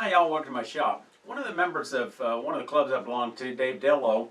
Hi y'all, welcome to my shop. One of the members of one of the clubs I belong to, Dave Dello,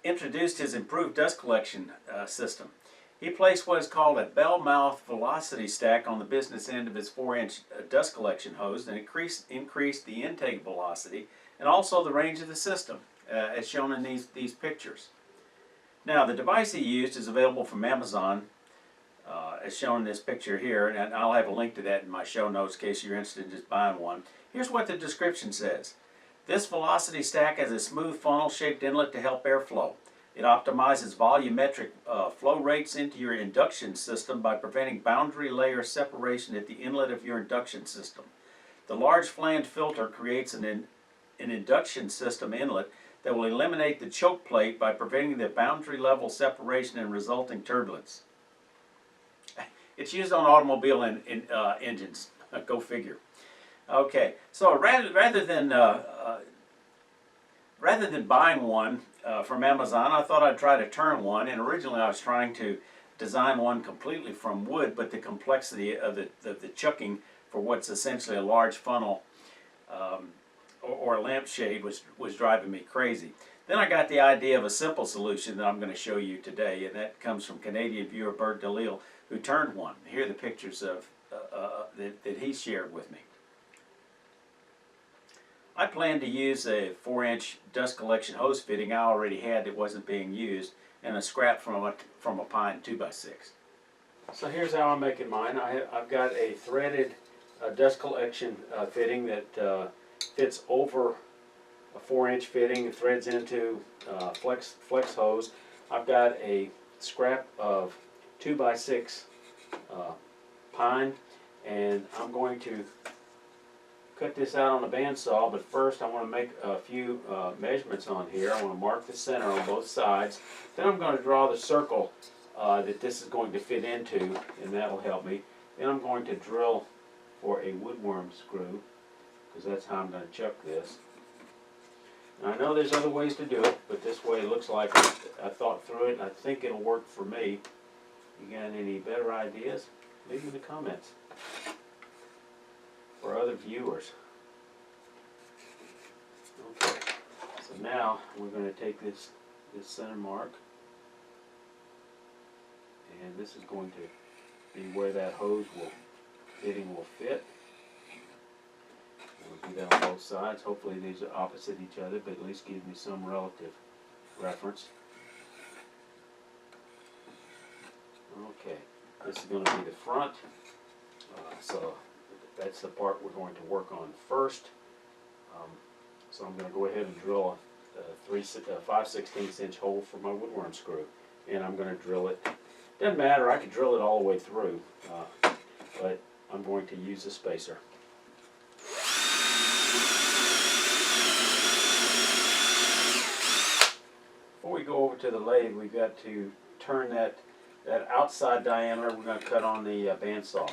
introduced his improved dust collection system. He placed what is called a Bellmouth Velocity Stack on the business end of his 4-inch dust collection hose and increased the intake velocity and also the range of the system, as shown in these pictures. Now, the device he used is available from Amazon, as shown in this picture here, and I'll have a link to that in my show notes in case you're interested in just buying one. Here's what the description says. This velocity stack has a smooth funnel-shaped inlet to help airflow. It optimizes volumetric flow rates into your induction system by preventing boundary layer separation at the inlet of your induction system. The large flange filter creates an induction system inlet that will eliminate the choke plate by preventing the boundary level separation and resulting turbulence. It's used on automobile engines. Go figure. Okay, so rather than buying one from Amazon, I thought I'd try to turn one. And originally, I was trying to design one completely from wood, but the complexity of the chucking for what's essentially a large funnel or a lampshade was driving me crazy. Then I got the idea of a simple solution that I'm going to show you today, and that comes from Canadian viewer Bert DeLille, who turned one. Here are the pictures of that he shared with me. I planned to use a 4-inch dust collection hose fitting I already had that wasn't being used, and a scrap from a pine 2x6. So here's how I'm making mine. I've got a threaded dust collection fitting that fits over a 4-inch fitting. It threads into flex hose. I've got a scrap of 2x6 pine, and I'm going to cut this out on a bandsaw, but first I want to make a few measurements on here. I want to mark the center on both sides. Then I'm going to draw the circle that this is going to fit into, and that will help me. Then I'm going to drill for a woodworm screw, because that's how I'm going to chuck this. And I know there's other ways to do it, but this way it looks like I thought through it, and I think it'll work for me. You got any better ideas? Leave me in the comments. For other viewers. Okay, so now we're going to take this center mark, and this is going to be where that hose fitting will fit. We'll do that on both sides. Hopefully these are opposite each other, but at least give me some relative reference. Okay, this is going to be the front, so that's the part we're going to work on first. So I'm going to go ahead and drill a 5/16 inch hole for my woodworm screw, and I'm going to drill it. Doesn't matter, I could drill it all the way through, but I'm going to use a spacer. Before we go over to the lathe, we've got to turn that outside diameter we're going to cut on the bandsaw.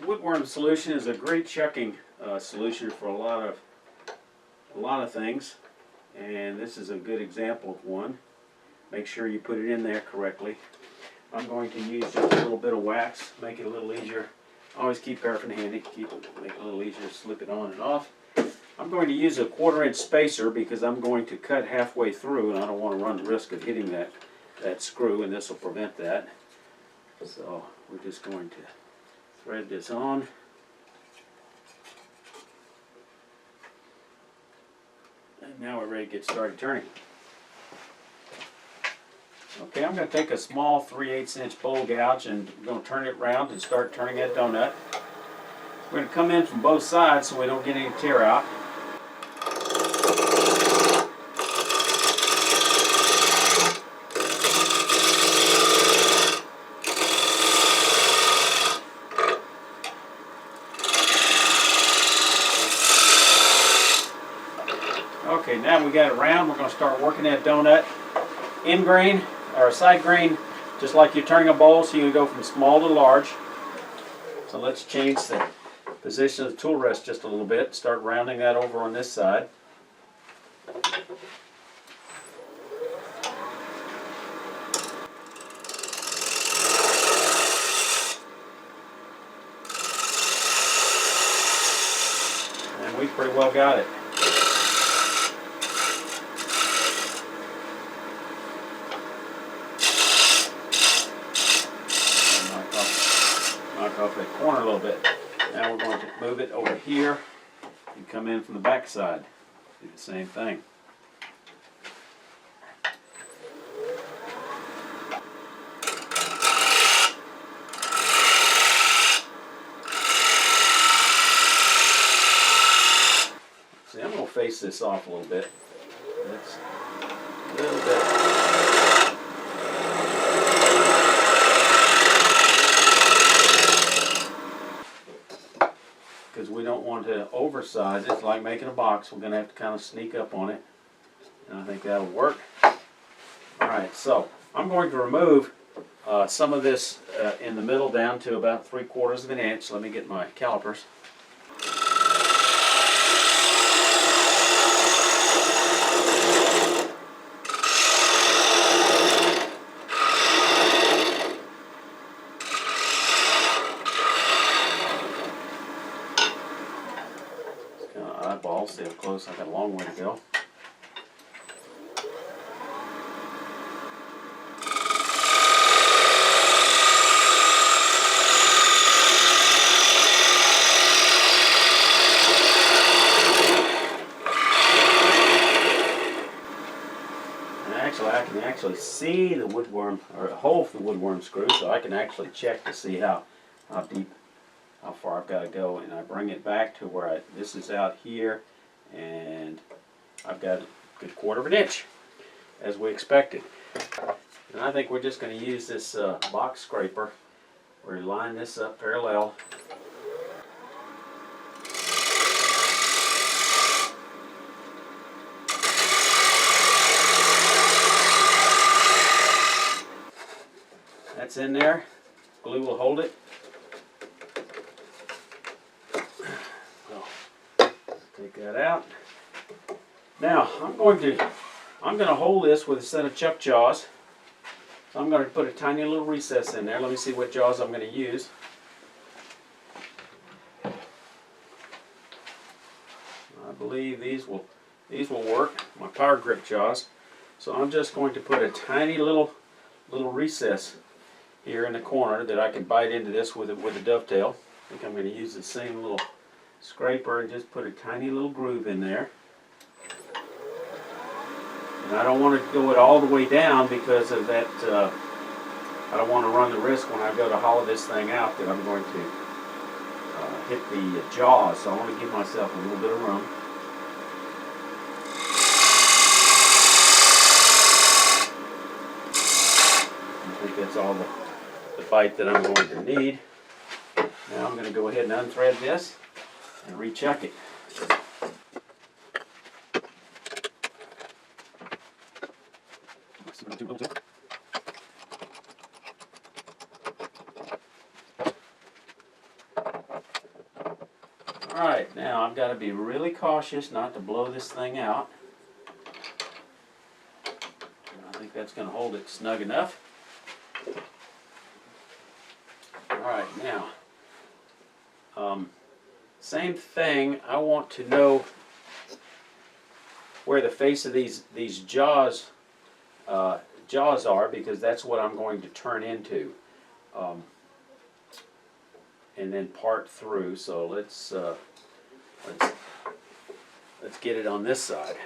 Woodworm solution is a great chucking solution for a lot of things, and this is a good example of one. Make sure you put it in there correctly. I'm going to use just a little bit of wax, make it a little easier. Always keep paraffin handy, make it a little easier to slip it on and off. I'm going to use a 1/4 inch spacer because I'm going to cut halfway through, and I don't want to run the risk of hitting that screw, and this will prevent that. So we're just going to thread this on. And now we're ready to get started turning. Okay, I'm going to take a small 3/8 inch bowl gouge and I'm going to turn it around and start turning that donut. We're going to come in from both sides so we don't get any tear out. Okay, now we got it round. We're going to start working that donut. In grain, or side grain, just like you're turning a bowl, so you go from small to large. So let's change the position of the tool rest just a little bit. Start rounding that over on this side. pretty well got it. Knock off that corner a little bit. Now we're going to move it over here and come in from the back side. Do the same thing. See, I'm going to face this off a little bit. That's a little bit. Because we don't want to oversize it. It's like making a box. We're going to have to kind of sneak up on it. And I think that'll work. Alright, so I'm going to remove some of this in the middle down to about 3/4 of an inch. Let me get my calipers. Eyeball, see how close. I got a long way to go. And actually, I can actually see the woodworm, or a hole for the woodworm screw, so I can actually check to see how deep, how far I've got to go, and I bring it back to where this is out here, and I've got a good 1/4 of an inch, as we expected. And I think we're just going to use this box scraper. We're going to line this up parallel. That's in there. Glue will hold it. Take that out. Now I'm going to hold this with a set of chuck jaws. So I'm going to put a tiny little recess in there. Let me see what jaws I'm going to use. I believe these will work. My power grip jaws. So I'm just going to put a tiny little recess here in the corner that I can bite into this with a dovetail. I think I'm going to use the same little scraper and just put a tiny little groove in there. And I don't want to go it all the way down because of that. I don't want to run the risk when I go to hollow this thing out that I'm going to hit the jaws. So I want to give myself a little bit of room. I think that's all the bite that I'm going to need. Now I'm going to go ahead and unthread this and recheck it. Alright, now I've got to be really cautious not to blow this thing out. I think that's going to hold it snug enough. Alright, now, same thing, I want to know where the face of these jaws are, because that's what I'm going to turn into and then part through. So let's get it on this side.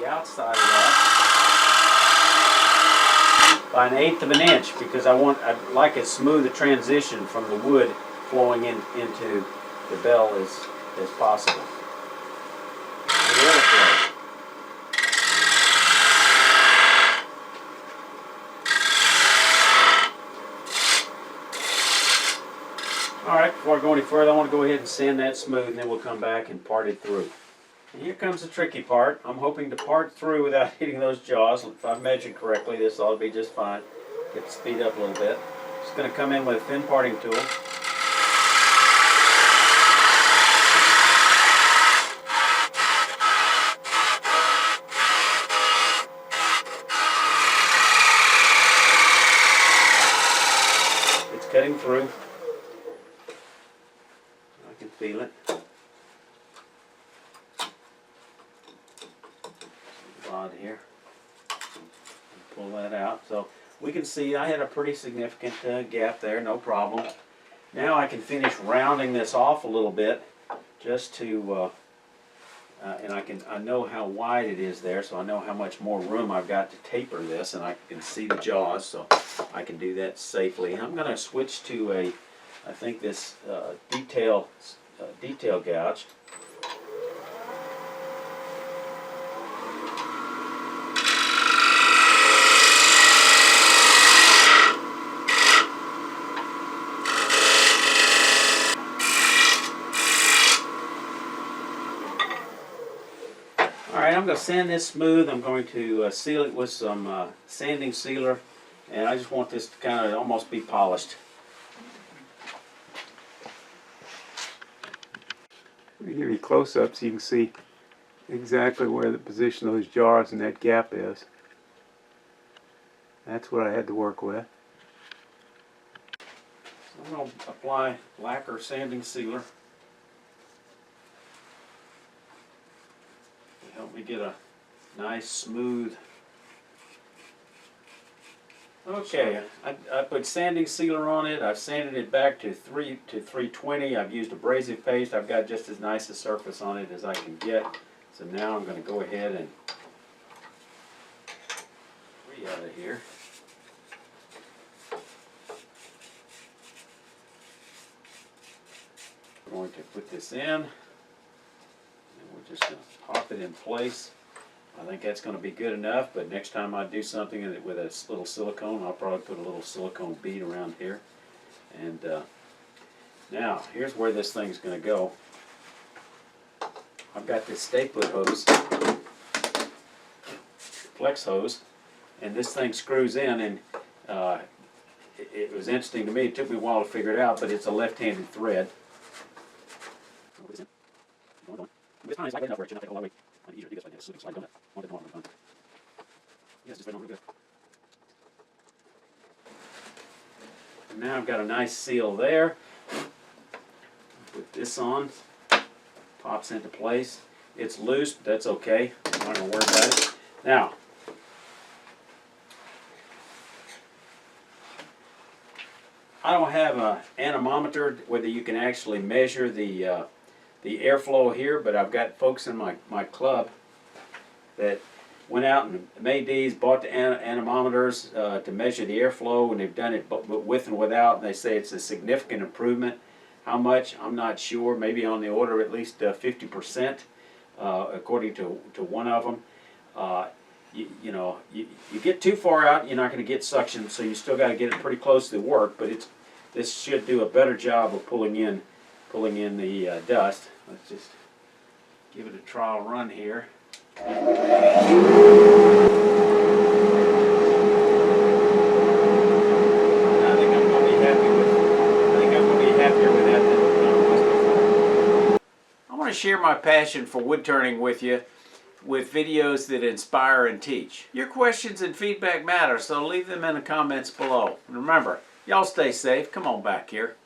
Outside of that by 1/8 of an inch, because I'd like a smooth transition from the wood flowing into the bell as possible. Alright, before I go any further, I want to go ahead and sand that smooth, and then we'll come back and part it through. And here comes the tricky part. I'm hoping to part through without hitting those jaws. If I've measured correctly, this ought to be just fine. Get the speed up a little bit. Just going to come in with a thin parting tool. cutting through. I can feel it. Rod here. Pull that out. So we can see I had a pretty significant gap there, no problem. Now I can finish rounding this off a little bit, just to, and I know how wide it is there, so I know how much more room I've got to taper this, and I can see the jaws, so I can do that safely. I'm going to switch to I think this detail gouge. Alright, I'm going to sand this smooth. I'm going to seal it with some sanding sealer, and I just want this to kind of almost be polished. Let me give you close-ups so you can see exactly where the position of those jars and that gap is. That's what I had to work with. So I'm going to apply lacquer sanding sealer. Help me get a nice smooth. Okay, I put sanding sealer on it. I've sanded it back to 320. I've used abrasive paste. I've got just as nice a surface on it as I can get. So now I'm going to go ahead and free out of here. I'm going to put this in, and we're just going to pop it in place. I think that's going to be good enough, but next time I do something with a little silicone, I'll probably put a little silicone bead around here. And now, here's where this thing's going to go. I've got this stapler hose, flex hose, and this thing screws in, and it was interesting to me. It took me a while to figure it out, but it's a left-handed thread. This time is like enough where it should not take a lot of weight. I need to do this like this. Slide on it. Want it on it. Yes, just right on real good. And now I've got a nice seal there. Put this on. Pops into place. It's loose, but that's okay. I'm not going to worry about it. Now, I don't have an anemometer whether you can actually measure the airflow here, but I've got folks in my club that went out and made these, bought the anemometers to measure the airflow, and they've done it with and without, and they say it's a significant improvement. How much? I'm not sure. Maybe on the order at least 50%, according to one of them. You know, you get too far out, you're not going to get suction, so you still got to get it pretty close to the work, but this should do a better job of pulling in the dust. Let's just give it a trial run here. I think I'm going to be happier with that than I was before. I want to share my passion for woodturning with you with videos that inspire and teach. Your questions and feedback matter, so leave them in the comments below. And remember, y'all stay safe. Come on back here.